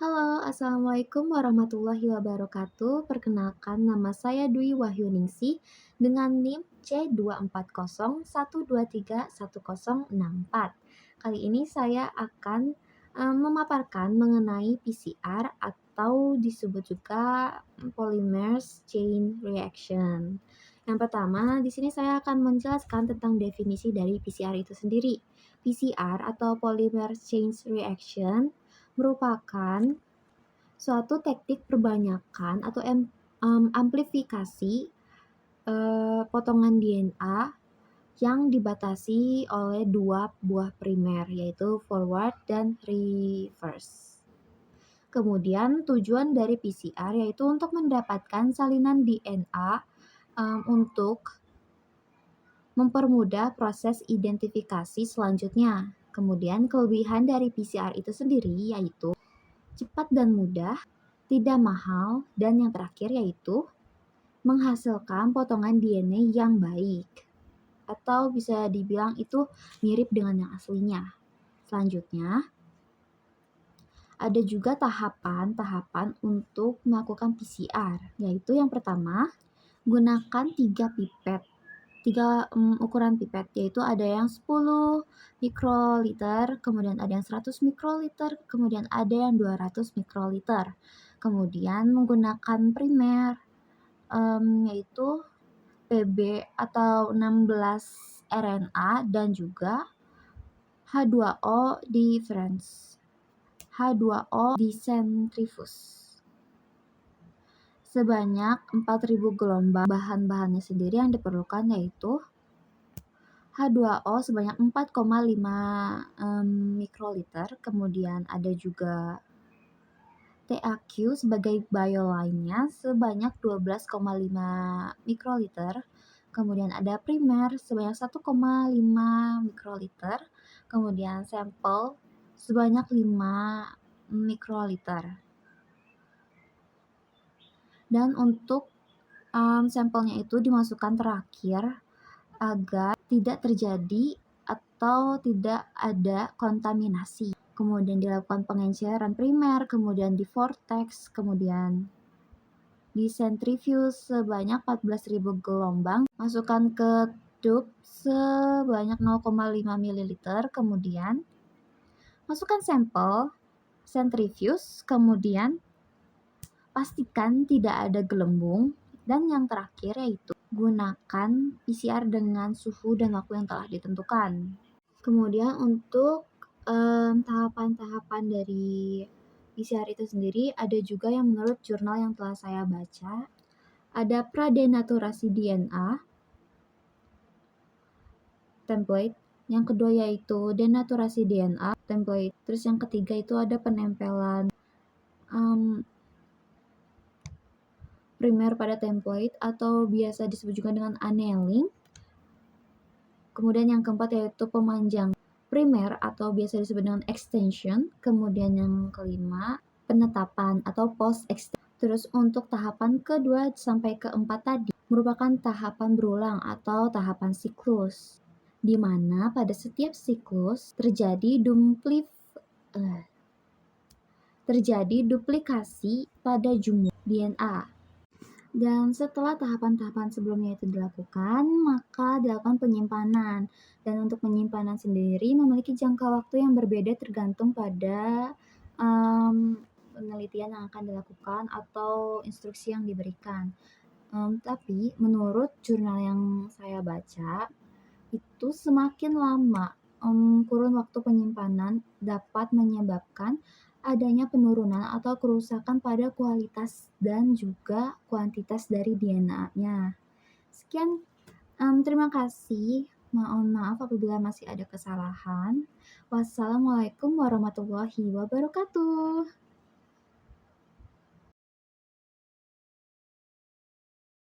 Halo, Assalamualaikum warahmatullahi wabarakatuh. Perkenalkan, nama saya Dwi Wahyuningsih dengan NIM C24012310064. Kali ini saya akan memaparkan mengenai PCR atau disebut juga polymers chain reaction. Yang pertama, di sini saya akan menjelaskan tentang definisi dari PCR itu sendiri. PCR atau polymer chain reaction merupakan suatu teknik perbanyakan atau amplifikasi potongan DNA yang dibatasi oleh dua buah primer, yaitu forward dan reverse. Kemudian tujuan dari PCR yaitu untuk mendapatkan salinan DNA untuk mempermudah proses identifikasi selanjutnya. Kemudian kelebihan dari PCR itu sendiri yaitu cepat dan mudah, tidak mahal, dan yang terakhir yaitu menghasilkan potongan DNA yang baik. Atau bisa dibilang itu mirip dengan yang aslinya. Selanjutnya, ada juga tahapan-tahapan untuk melakukan PCR, yaitu yang pertama, gunakan 3 pipet. Ukuran pipet, yaitu ada yang 10 mikroliter, kemudian ada yang 100 mikroliter, kemudian ada yang 200 mikroliter. Kemudian menggunakan primer, yaitu Pb atau 16 RNA dan juga H2O difference, H2O di sentrifus. Sebanyak 4.000 gelombang. Bahan-bahannya sendiri yang diperlukan yaitu H2O sebanyak 4,5 mikroliter, kemudian ada juga TAQ sebagai bio lainnya sebanyak 12,5 mikroliter, kemudian ada primer sebanyak 1,5 mikroliter, kemudian sampel sebanyak 5 mikroliter. Dan untuk sampelnya itu dimasukkan terakhir agar tidak terjadi atau tidak ada kontaminasi. Kemudian dilakukan pengenceran primer, kemudian di vortex, kemudian di sentrifuge sebanyak 14.000 gelombang, masukkan ke tube sebanyak 0,5 ml, kemudian masukkan sampel, sentrifuge, kemudian pastikan tidak ada gelembung, dan yang terakhir yaitu gunakan PCR dengan suhu dan waktu yang telah ditentukan. Kemudian untuk tahapan-tahapan dari PCR itu sendiri ada juga yang menurut jurnal yang telah saya baca. Ada pradenaturasi DNA template, yang kedua yaitu denaturasi DNA template, terus yang ketiga itu ada penempelan primer pada template atau biasa disebut juga dengan annealing. Kemudian yang keempat yaitu pemanjang primer atau biasa disebut dengan extension. Kemudian yang kelima penetapan atau post extension. Terus untuk tahapan kedua sampai keempat tadi merupakan tahapan berulang atau tahapan siklus, di mana pada setiap siklus terjadi duplikasi pada jumlah DNA. Dan setelah tahapan-tahapan sebelumnya itu dilakukan, maka dilakukan penyimpanan. Dan untuk penyimpanan sendiri memiliki jangka waktu yang berbeda tergantung pada penelitian yang akan dilakukan atau instruksi yang diberikan. Tapi menurut jurnal yang saya baca, itu semakin lama kurun waktu penyimpanan dapat menyebabkan adanya penurunan atau kerusakan pada kualitas dan juga kuantitas dari DNA-nya. Sekian, terima kasih. Mohon maaf apabila masih ada kesalahan. Wassalamualaikum warahmatullahi wabarakatuh.